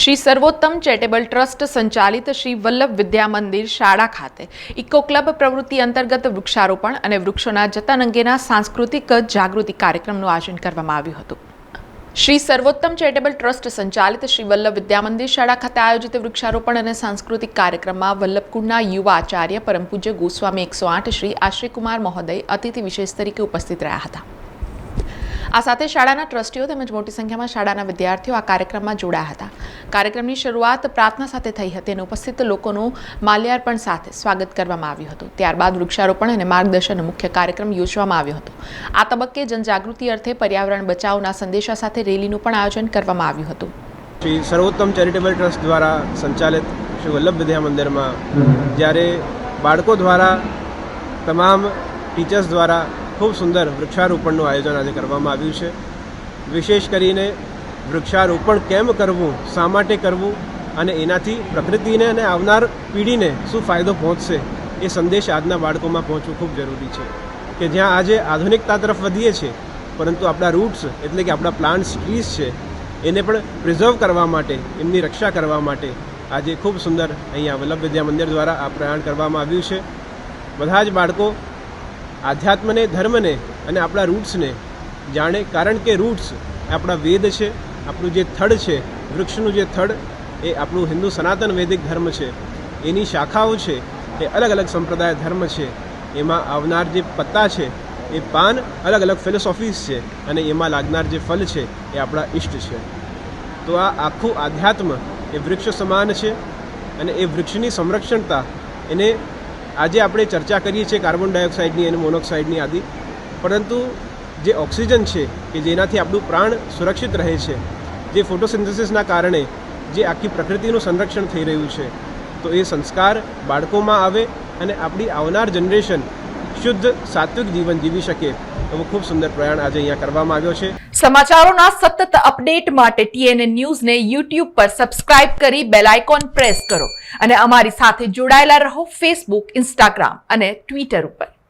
શ્રી સર્વોત્તમ charitable trust સંચાલિત શ્રી વલ્લભ વિદ્યા મંદિર શાળા ખાતે ઇકો ક્લબ પ્રવૃત્તિ અંતર્ગત વૃક્ષારોપણ અને વૃક્ષોના જતન અંગેના સાંસ્કૃતિક જાગૃતિ કાર્યક્રમનું આયોજન કરવામાં આવ્યું હતું। શ્રી સર્વોત્તમ ચેરિટેબલ ટ્રસ્ટ સંચાલિત શ્રી વલ્લભ વિદ્યા મંદિર શાળા ખાતે આયોજિત વૃક્ષારોપણ અને સાંસ્કૃતિક કાર્યક્રમમાં વલ્લભકુંડના યુવા આચાર્ય પરમ પૂજ્ય ગોસ્વામી 108 શ્રી આશ્રયકુમાર મહોદય અતિથિ વિશેષ તરીકે ઉપસ્થિત રહ્યા હતા। આ સાથે શાળાના ટ્રસ્ટીઓ તેમજ મોટી સંખ્યામાં શાળાના વિદ્યાર્થીઓ આ કાર્યક્રમમાં જોડાયા હતા। કાર્યક્રમની શરૂઆત પ્રાર્થના સાથે થઈ હતી અને ઉપસ્થિત લોકોનું માલ્યાર્પણ સાથે સ્વાગત કરવામાં આવ્યું હતું। ત્યારબાદ વૃક્ષારોપણ અને માર્ગદર્શન મુખ્ય કાર્યક્રમ યોજવામાં આવ્યો હતો। આ તબક્કે જનજાગૃતિ અર્થે પર્યાવરણ બચાવના સંદેશા સાથે રેલીનું પણ આયોજન કરવામાં આવ્યું હતું। શ્રી સર્વોત્તમ ચેરિટેબલ ટ્રસ્ટ દ્વારા સંચાલિત શ્રી વલ્લભ વિદ્યા મંદિરમાં જ્યારે બાળકો દ્વારા તમામ ટીચર્સ દ્વારા ખૂબ સુંદર વૃક્ષારોપણનું આયોજન આજે કરવામાં આવ્યું છે। વિશેષ કરીને વૃક્ષારોપણ કેમ કરવું, શા માટે કરવું અને એનાથી પ્રકૃતિને અને આવનાર પેઢીને શું ફાયદો પહોંચશે એ સંદેશ આજના બાળકોમાં પહોંચવું ખૂબ જરૂરી છે કે જ્યાં આજે આધુનિકતા તરફ વધીએ છીએ પરંતુ આપણા રૂટ્સ એટલે કે આપણા પ્લાન્ટ્સ ટ્રીઝ છે એને પણ પ્રિઝર્વ કરવા માટે, એમની રક્ષા કરવા માટે આજે ખૂબ સુંદર અહીંયા વલ્લભ વિદ્યા મંદિર દ્વારા આ પ્રયાણ કરવામાં આવ્યું છે। બધા જ બાળકો આધ્યાત્મને, ધર્મને અને આપણા રૂટ્સને જાણે, કારણ કે રૂટ્સ આપણા વેદ છે, આપણું જે થડ છે, વૃક્ષનું જે થડ એ આપણું હિન્દુ સનાતન વૈદિક ધર્મ છે, એની શાખાઓ છે એ અલગ અલગ સંપ્રદાય ધર્મ છે, એમાં આવનાર જે પત્તા છે એ પાન અલગ અલગ ફિલોસોફીઝ છે અને એમાં લાગનાર જે ફલ છે એ આપણા ઈષ્ટ છે। તો આ આખું આધ્યાત્મ એ વૃક્ષ સમાન છે અને એ વૃક્ષની સંરક્ષણતા એને આજે આપણે ચર્ચા કરીએ છીએ કાર્બન ડાયોક્સાઇડની અને મોનોક્સાઇડની આદિ, પરંતુ જે ઓક્સિજન છે કે જેનાથી આપણું પ્રાણ સુરક્ષિત રહે છે, જે ફોટોસિન્થેસિસના કારણે જે આખી પ્રકૃતિનું સંરક્ષણ થઈ રહ્યું છે, તો એ સંસ્કાર બાળકોમાં આવે અને આપણી આવનાર જનરેશન શુદ્ધ સાત્વિક જીવન જીવી શકે એવો ખૂબ સુંદર પ્રયાણ આજે અહીંયા કરવામાં આવ્યો છે। સમાચારોના સતત અપડેટ માટે TNN ન્યૂઝને YouTube પર સબસ્ક્રાઇબ કરી બેલ આઇકોન પ્રેસ કરો અને અમારી સાથે જોડાયેલા રહો Facebook, Instagram અને Twitter ઉપર।